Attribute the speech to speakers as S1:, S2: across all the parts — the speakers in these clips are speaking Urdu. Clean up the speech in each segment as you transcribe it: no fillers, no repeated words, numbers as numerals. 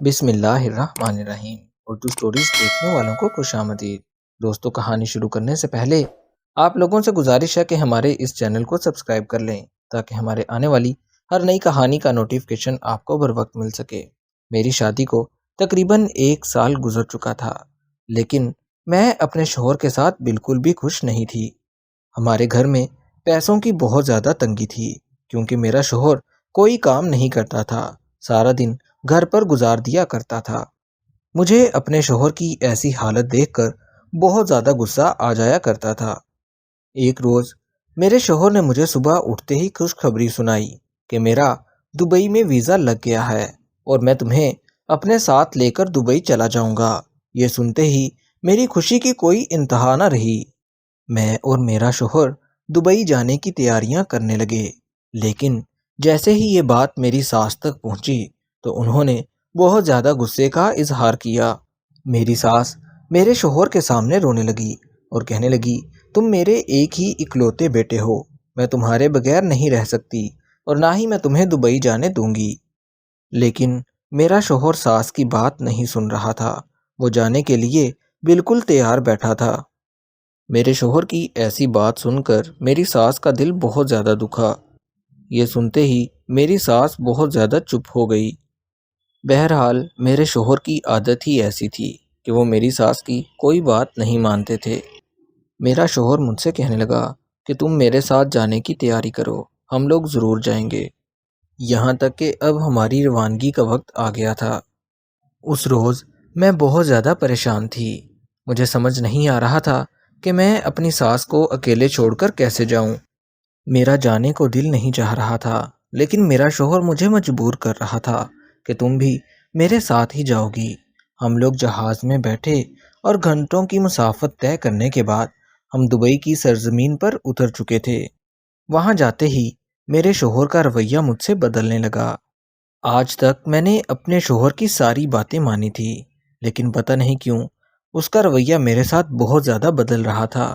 S1: بسم اللہ الرحمن الرحیم۔ اردو سٹوریز دیکھنے والوں کو خوش آمدید۔ دوستو، کہانی شروع کرنے سے پہلے آپ لوگوں سے گزارش ہے کہ ہمارے اس چینل کو سبسکرائب کر لیں تاکہ ہمارے آنے والی ہر نئی کہانی کا نوٹیفیکیشن آپ کو بر وقت مل سکے۔ میری شادی کو تقریباً 1 سال گزر چکا تھا، لیکن میں اپنے شوہر کے ساتھ بالکل بھی خوش نہیں تھی۔ ہمارے گھر میں پیسوں کی بہت زیادہ تنگی تھی، کیونکہ میرا شوہر کوئی کام نہیں کرتا تھا، سارا دن گھر پر گزار دیا کرتا تھا۔ مجھے اپنے شوہر کی ایسی حالت دیکھ کر بہت زیادہ غصہ آ جایا کرتا تھا۔ ایک روز میرے شوہر نے مجھے صبح اٹھتے ہی خوشخبری سنائی کہ میرا دبئی میں ویزا لگ گیا ہے اور میں تمہیں اپنے ساتھ لے کر دبئی چلا جاؤں گا۔ یہ سنتے ہی میری خوشی کی کوئی انتہا نہ رہی۔ میں اور میرا شوہر دبئی جانے کی تیاریاں کرنے لگے، لیکن جیسے ہی یہ بات میری ساس تک پہنچی تو انہوں نے بہت زیادہ غصے کا اظہار کیا۔ میری ساس میرے شوہر کے سامنے رونے لگی اور کہنے لگی، تم میرے ایک ہی اکلوتے بیٹے ہو، میں تمہارے بغیر نہیں رہ سکتی اور نہ ہی میں تمہیں دبئی جانے دوں گی۔ لیکن میرا شوہر ساس کی بات نہیں سن رہا تھا، وہ جانے کے لیے بالکل تیار بیٹھا تھا۔ میرے شوہر کی ایسی بات سن کر میری ساس کا دل بہت زیادہ دکھا۔ یہ سنتے ہی میری ساس بہت زیادہ چپ ہو گئی۔ بہرحال میرے شوہر کی عادت ہی ایسی تھی کہ وہ میری ساس کی کوئی بات نہیں مانتے تھے۔ میرا شوہر مجھ سے کہنے لگا کہ تم میرے ساتھ جانے کی تیاری کرو، ہم لوگ ضرور جائیں گے۔ یہاں تک کہ اب ہماری روانگی کا وقت آ گیا تھا۔ اس روز میں بہت زیادہ پریشان تھی۔ مجھے سمجھ نہیں آ رہا تھا کہ میں اپنی ساس کو اکیلے چھوڑ کر کیسے جاؤں۔ میرا جانے کو دل نہیں چاہ رہا تھا، لیکن میرا شوہر مجھے مجبور کر رہا تھا کہ تم بھی میرے ساتھ ہی جاؤ گی۔ ہم لوگ جہاز میں بیٹھے اور گھنٹوں کی مسافت طے کرنے کے بعد ہم دبئی کی سرزمین پر اتر چکے تھے۔ وہاں جاتے ہی میرے شوہر کا رویہ مجھ سے بدلنے لگا۔ آج تک میں نے اپنے شوہر کی ساری باتیں مانی تھی، لیکن پتہ نہیں کیوں اس کا رویہ میرے ساتھ بہت زیادہ بدل رہا تھا۔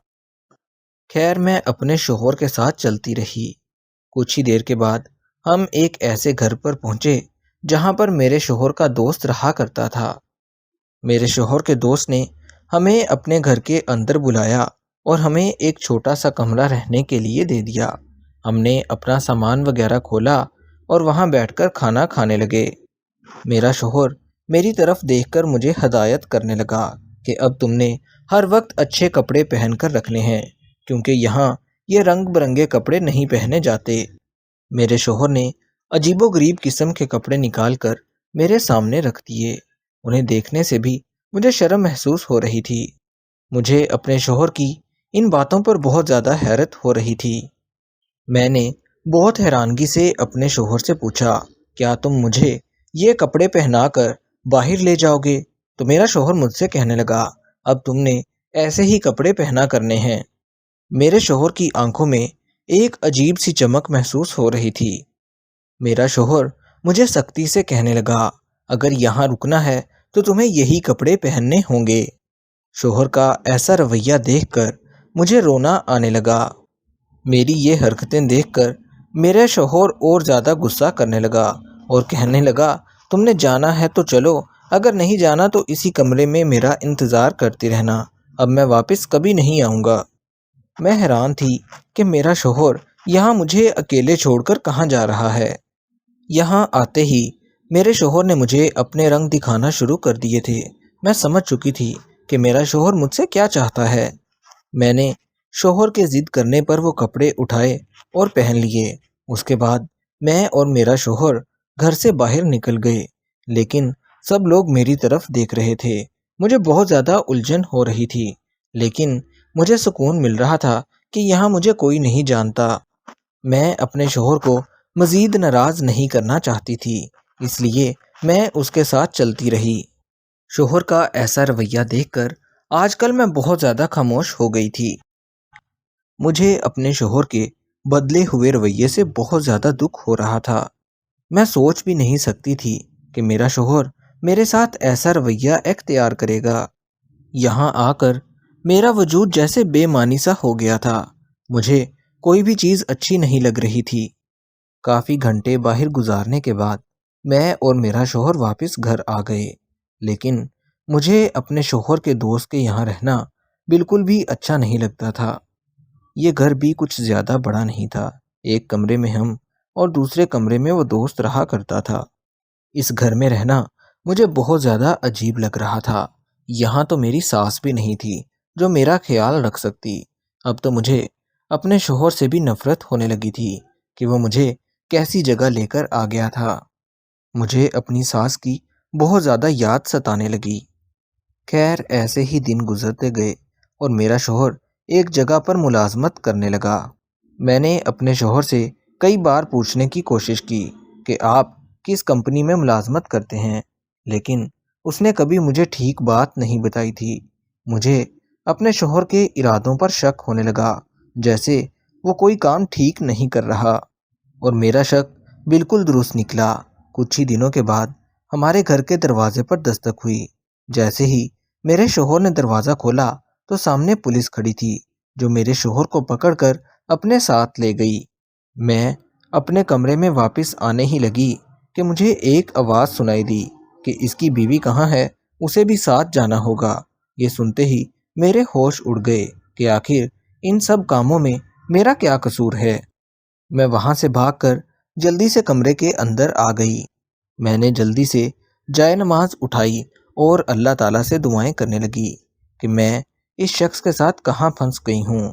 S1: خیر، میں اپنے شوہر کے ساتھ چلتی رہی۔ کچھ ہی دیر کے بعد ہم ایک ایسے گھر پر پہنچے جہاں پر میرے شوہر کا دوست رہا کرتا تھا۔ میرے شوہر کے دوست نے ہمیں اپنے گھر کے اندر بلایا اور ہمیں ایک چھوٹا سا کمرہ رہنے کے لیے دے دیا۔ ہم نے اپنا سامان وغیرہ کھولا اور وہاں بیٹھ کر کھانا کھانے لگے۔ میرا شوہر میری طرف دیکھ کر مجھے ہدایت کرنے لگا کہ اب تم نے ہر وقت اچھے کپڑے پہن کر رکھنے ہیں، کیونکہ یہاں یہ رنگ برنگے کپڑے نہیں پہنے جاتے۔ میرے شوہر نے عجیب و غریب قسم کے کپڑے نکال کر میرے سامنے رکھ دیے۔ انہیں دیکھنے سے بھی مجھے شرم محسوس ہو رہی تھی۔ مجھے اپنے شوہر کی ان باتوں پر بہت زیادہ حیرت ہو رہی تھی۔ میں نے بہت حیرانگی سے اپنے شوہر سے پوچھا، کیا تم مجھے یہ کپڑے پہنا کر باہر لے جاؤ گے؟ تو میرا شوہر مجھ سے کہنے لگا، اب تم نے ایسے ہی کپڑے پہنا کرنے ہیں۔ میرے شوہر کی آنکھوں میں ایک عجیب سی چمک محسوس ہو رہی تھی۔ میرا شوہر مجھے سختی سے کہنے لگا، اگر یہاں رکنا ہے تو تمہیں یہی کپڑے پہننے ہوں گے۔ شوہر کا ایسا رویہ دیکھ کر مجھے رونا آنے لگا۔ میری یہ حرکتیں دیکھ کر میرا شوہر اور زیادہ غصہ کرنے لگا اور کہنے لگا، تم نے جانا ہے تو چلو، اگر نہیں جانا تو اسی کمرے میں میرا انتظار کرتی رہنا، اب میں واپس کبھی نہیں آؤں گا۔ میں حیران تھی کہ میرا شوہر یہاں مجھے اکیلے چھوڑ کر کہاں جا رہا ہے۔ یہاں آتے ہی میرے شوہر نے مجھے اپنے رنگ دکھانا شروع کر دیے تھے۔ میں سمجھ چکی تھی کہ میرا شوہر مجھ سے کیا چاہتا ہے۔ میں نے شوہر کے ضد کرنے پر وہ کپڑے اٹھائے اور پہن لیے۔ اس کے بعد میں اور میرا شوہر گھر سے باہر نکل گئے، لیکن سب لوگ میری طرف دیکھ رہے تھے۔ مجھے بہت زیادہ الجھن ہو رہی تھی، لیکن مجھے سکون مل رہا تھا کہ یہاں مجھے کوئی نہیں جانتا۔ میں اپنے شوہر کو مزید ناراض نہیں کرنا چاہتی تھی، اس لیے میں اس کے ساتھ چلتی رہی۔ شوہر کا ایسا رویہ دیکھ کر آج کل میں بہت زیادہ خاموش ہو گئی تھی۔ مجھے اپنے شوہر کے بدلے ہوئے رویے سے بہت زیادہ دکھ ہو رہا تھا۔ میں سوچ بھی نہیں سکتی تھی کہ میرا شوہر میرے ساتھ ایسا رویہ اختیار کرے گا۔ یہاں آ کر میرا وجود جیسے بے معنی سا ہو گیا تھا۔ مجھے کوئی بھی چیز اچھی نہیں لگ رہی تھی۔ کافی گھنٹے باہر گزارنے کے بعد میں اور میرا شوہر واپس گھر آ گئے، لیکن مجھے اپنے شوہر کے دوست کے یہاں رہنا بالکل بھی اچھا نہیں لگتا تھا۔ یہ گھر بھی کچھ زیادہ بڑا نہیں تھا، ایک کمرے میں ہم اور دوسرے کمرے میں وہ دوست رہا کرتا تھا۔ اس گھر میں رہنا مجھے بہت زیادہ عجیب لگ رہا تھا۔ یہاں تو میری ساس بھی نہیں تھی جو میرا خیال رکھ سکتی۔ اب تو مجھے اپنے شوہر سے بھی نفرت ہونے لگی تھی کہ وہ مجھے کیسی جگہ لے کر آ گیا تھا۔ مجھے اپنی ساس کی بہت زیادہ یاد ستانے لگی۔ خیر ایسے ہی دن گزرتے گئے اور میرا شوہر ایک جگہ پر ملازمت کرنے لگا۔ میں نے اپنے شوہر سے کئی بار پوچھنے کی کوشش کی کہ آپ کس کمپنی میں ملازمت کرتے ہیں، لیکن اس نے کبھی مجھے ٹھیک بات نہیں بتائی تھی۔ مجھے اپنے شوہر کے ارادوں پر شک ہونے لگا، جیسے وہ کوئی کام ٹھیک نہیں کر رہا، اور میرا شک بالکل درست نکلا۔ کچھ ہی دنوں کے بعد ہمارے گھر کے دروازے پر دستک ہوئی۔ جیسے ہی میرے شوہر نے دروازہ کھولا تو سامنے پولیس کھڑی تھی، جو میرے شوہر کو پکڑ کر اپنے ساتھ لے گئی۔ میں اپنے کمرے میں واپس آنے ہی لگی کہ مجھے ایک آواز سنائی دی کہ اس کی بیوی کہاں ہے، اسے بھی ساتھ جانا ہوگا۔ یہ سنتے ہی میرے ہوش اڑ گئے کہ آخر ان سب کاموں میں میرا کیا قصور ہے۔ میں وہاں سے بھاگ کر جلدی سے کمرے کے اندر آ گئی۔ میں نے جلدی سے جائے نماز اٹھائی اور اللہ تعالیٰ سے دعائیں کرنے لگی کہ میں اس شخص کے ساتھ کہاں پھنس گئی ہوں۔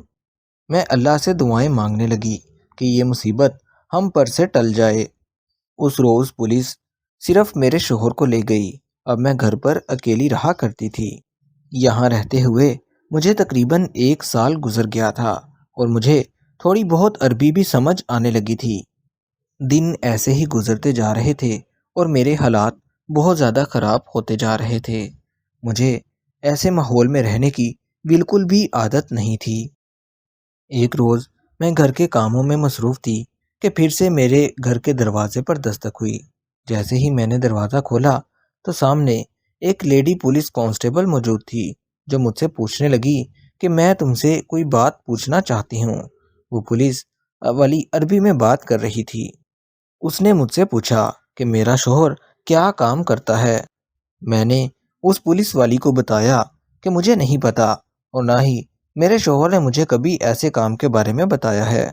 S1: میں اللہ سے دعائیں مانگنے لگی کہ یہ مصیبت ہم پر سے ٹل جائے۔ اس روز پولیس صرف میرے شوہر کو لے گئی۔ اب میں گھر پر اکیلی رہا کرتی تھی۔ یہاں رہتے ہوئے مجھے تقریباً 1 سال گزر گیا تھا اور مجھے تھوڑی بہت عربی بھی سمجھ آنے لگی تھی۔ دن ایسے ہی گزرتے جا رہے تھے اور میرے حالات بہت زیادہ خراب ہوتے جا رہے تھے۔ مجھے ایسے ماحول میں رہنے کی بالکل بھی عادت نہیں تھی۔ ایک روز میں گھر کے کاموں میں مصروف تھی کہ پھر سے میرے گھر کے دروازے پر دستک ہوئی۔ جیسے ہی میں نے دروازہ کھولا تو سامنے ایک لیڈی پولیس کانسٹیبل موجود تھی، جو مجھ سے پوچھنے لگی کہ میں تم سے کوئی بات پوچھنا چاہتی ہوں۔ وہ پولیس والی عربی میں بات کر رہی تھی۔ اس نے مجھ سے پوچھا کہ میرا شوہر کیا کام کرتا ہے۔ میں نے اس پولیس والی کو بتایا کہ مجھے نہیں پتا اور نہ ہی میرے شوہر نے مجھے کبھی ایسے کام کے بارے میں بتایا ہے۔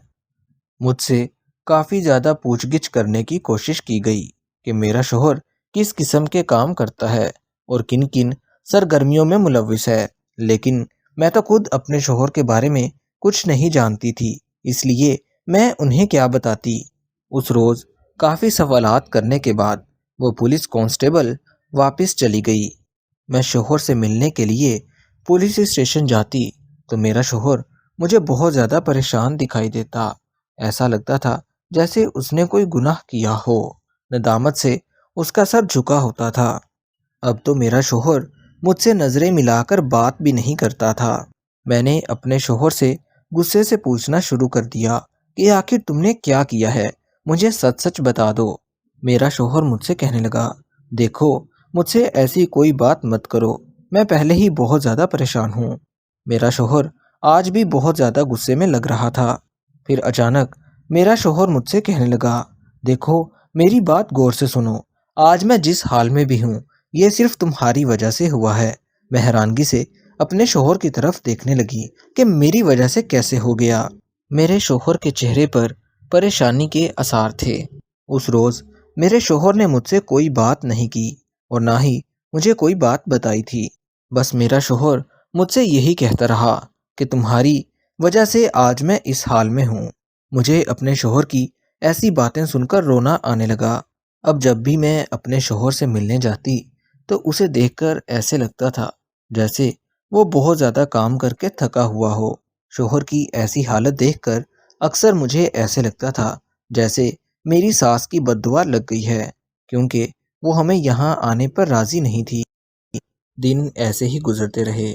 S1: مجھ سے کافی زیادہ پوچھ گچھ کرنے کی کوشش کی گئی کہ میرا شوہر کس قسم کے کام کرتا ہے اور کن کن سرگرمیوں میں ملوث ہے، لیکن میں تو خود اپنے شوہر کے بارے میں کچھ نہیں جانتی تھی، اس لیے میں انہیں کیا بتاتی۔ اس روز کافی سوالات کرنے کے بعد وہ پولیس کانسٹیبل واپس چلی گئی۔ میں شوہر سے ملنے کے لیے پولیس اسٹیشن جاتی تو میرا شوہر مجھے بہت زیادہ پریشان دکھائی دیتا۔ ایسا لگتا تھا جیسے اس نے کوئی گناہ کیا ہو۔ ندامت سے اس کا سر جھکا ہوتا تھا۔ اب تو میرا شوہر مجھ سے نظریں ملا کر بات بھی نہیں کرتا تھا۔ میں نے اپنے شوہر سے غصے سے پوچھنا شروع کر دیا کہ آخر تم نے کیا کیا ہے، مجھے سچ سچ بتا دو۔ میرا شوہر مجھ سے کہنے لگا، دیکھو مجھ سے ایسی کوئی بات مت کرو، میں پہلے ہی بہت زیادہ پریشان ہوں۔ میرا شوہر آج بھی بہت زیادہ غصے میں لگ رہا تھا۔ پھر اچانک میرا شوہر مجھ سے کہنے لگا، دیکھو میری بات غور سے سنو، آج میں جس حال میں بھی ہوں یہ صرف تمہاری وجہ سے ہوا ہے۔ میں حیرانگی سے اپنے شوہر کی طرف دیکھنے لگی کہ میری وجہ سے کیسے ہو گیا۔ میرے شوہر کے چہرے پر پریشانی کے آثار تھے۔ اس روز میرے شوہر نے مجھ سے کوئی بات نہیں کی اور نہ ہی مجھے کوئی بات بتائی تھی۔ بس میرا شوہر مجھ سے یہی کہتا رہا کہ تمہاری وجہ سے آج میں اس حال میں ہوں۔ مجھے اپنے شوہر کی ایسی باتیں سن کر رونا آنے لگا۔ اب جب بھی میں اپنے شوہر سے ملنے جاتی تو اسے دیکھ کر ایسے لگتا تھا جیسے وہ بہت زیادہ کام کر کے تھکا ہوا ہو۔ شوہر کی ایسی حالت دیکھ کر اکثر مجھے ایسے لگتا تھا جیسے میری ساس کی بد دعا لگ گئی ہے، کیونکہ وہ ہمیں یہاں آنے پر راضی نہیں تھی۔ دن ایسے ہی گزرتے رہے۔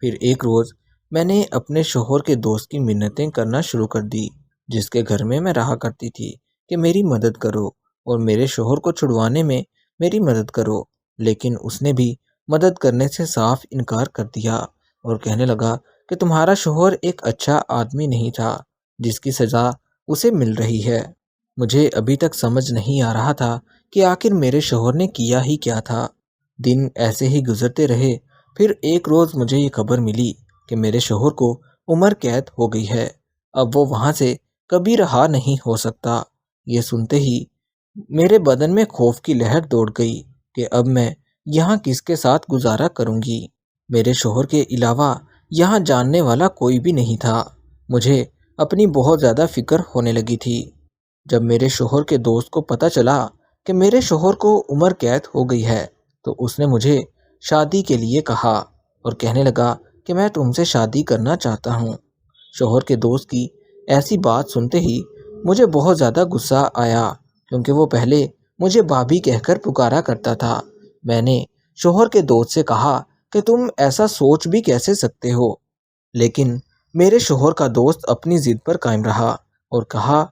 S1: پھر ایک روز میں نے اپنے شوہر کے دوست کی منتیں کرنا شروع کر دی، جس کے گھر میں رہا کرتی تھی، کہ میری مدد کرو اور میرے شوہر کو چھڑوانے میں میری مدد کرو۔ لیکن اس نے بھی مدد کرنے سے صاف انکار کر دیا اور کہنے لگا کہ تمہارا شوہر ایک اچھا آدمی نہیں تھا، جس کی سزا اسے مل رہی ہے۔ مجھے ابھی تک سمجھ نہیں آ رہا تھا کہ آخر میرے شوہر نے کیا ہی کیا تھا۔ دن ایسے ہی گزرتے رہے، پھر ایک روز مجھے یہ خبر ملی کہ میرے شوہر کو عمر قید ہو گئی ہے، اب وہ وہاں سے کبھی رہا نہیں ہو سکتا۔ یہ سنتے ہی میرے بدن میں خوف کی لہر دوڑ گئی کہ اب میں یہاں کس کے ساتھ گزارا کروں گی۔ میرے شوہر کے علاوہ یہاں جاننے والا کوئی بھی نہیں تھا۔ مجھے اپنی بہت زیادہ فکر ہونے لگی تھی۔ جب میرے شوہر کے دوست کو پتہ چلا کہ میرے شوہر کو عمر قید ہو گئی ہے تو اس نے مجھے شادی کے لیے کہا اور کہنے لگا کہ میں تم سے شادی کرنا چاہتا ہوں۔ شوہر کے دوست کی ایسی بات سنتے ہی مجھے بہت زیادہ غصہ آیا، کیونکہ وہ پہلے مجھے بھابھی کہہ کر پکارا کرتا تھا۔ میں نے شوہر کے دوست سے کہا کہ تم ایسا سوچ بھی کیسے سکتے ہو، لیکن میرے شوہر کا دوست اپنی ضد پر قائم رہا اور کہا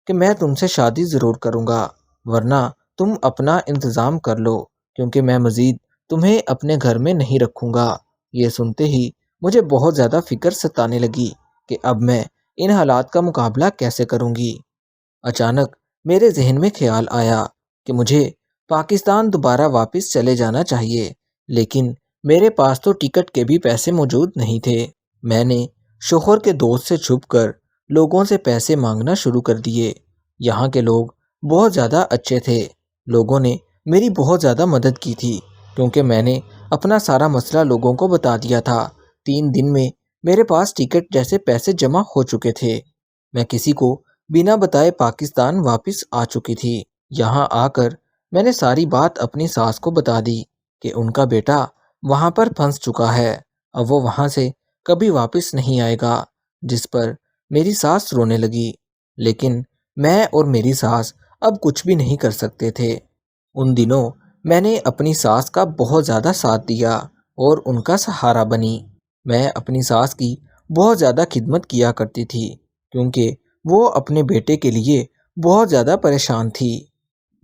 S1: کہ میں تم سے شادی ضرور کروں گا، ورنہ تم اپنا انتظام کر لو، کیونکہ میں مزید تمہیں اپنے گھر میں نہیں رکھوں گا۔ یہ سنتے ہی مجھے بہت زیادہ فکر ستانے لگی کہ اب میں ان حالات کا مقابلہ کیسے کروں گی۔ اچانک میرے ذہن میں خیال آیا کہ مجھے پاکستان دوبارہ واپس چلے جانا چاہیے، لیکن میرے پاس تو ٹکٹ کے بھی پیسے موجود نہیں تھے۔ میں نے شوہر کے دوست سے چھپ کر لوگوں سے پیسے مانگنا شروع کر دیے۔ یہاں کے لوگ بہت زیادہ اچھے تھے۔ لوگوں نے میری بہت زیادہ مدد کی تھی، کیونکہ میں نے اپنا سارا مسئلہ لوگوں کو بتا دیا تھا۔ 3 دن میں میرے پاس ٹکٹ جیسے پیسے جمع ہو چکے تھے۔ میں کسی کو بنا بتائے پاکستان واپس آ چکی تھی۔ یہاں آ کر میں نے ساری بات اپنی ساس کو بتا دی کہ ان کا بیٹا وہاں پر پھنس چکا ہے، اب وہ وہاں سے کبھی واپس نہیں آئے گا، جس پر میری ساس رونے لگی۔ لیکن میں اور میری ساس اب کچھ بھی نہیں کر سکتے تھے۔ ان دنوں میں نے اپنی ساس کا بہت زیادہ ساتھ دیا اور ان کا سہارا بنی۔ میں اپنی ساس کی بہت زیادہ خدمت کیا کرتی تھی، کیونکہ وہ اپنے بیٹے کے لیے بہت زیادہ پریشان تھی۔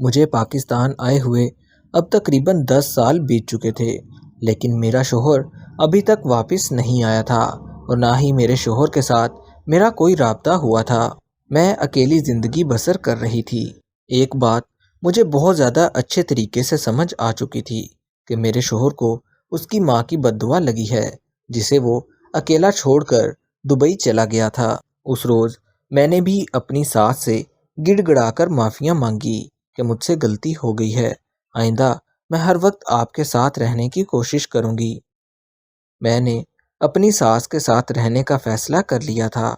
S1: مجھے پاکستان آئے ہوئے اب تقریباً 10 سال بیت چکے تھے، لیکن میرا شوہر ابھی تک واپس نہیں آیا تھا اور نہ ہی میرے شوہر کے ساتھ میرا کوئی رابطہ ہوا تھا۔ میں اکیلی زندگی بسر کر رہی تھی۔ ایک بات مجھے بہت زیادہ اچھے طریقے سے سمجھ آ چکی تھی کہ میرے شوہر کو اس کی ماں کی بد دعا لگی ہے، جسے وہ اکیلا چھوڑ کر دبئی چلا گیا تھا۔ اس روز میں نے بھی اپنی ساس سے گڑ گڑا کر معافیاں مانگی کہ مجھ سے غلطی ہو گئی ہے، آئندہ میں ہر وقت آپ کے ساتھ رہنے کی کوشش کروں گی۔ میں نے اپنی ساس کے ساتھ رہنے کا فیصلہ کر لیا تھا۔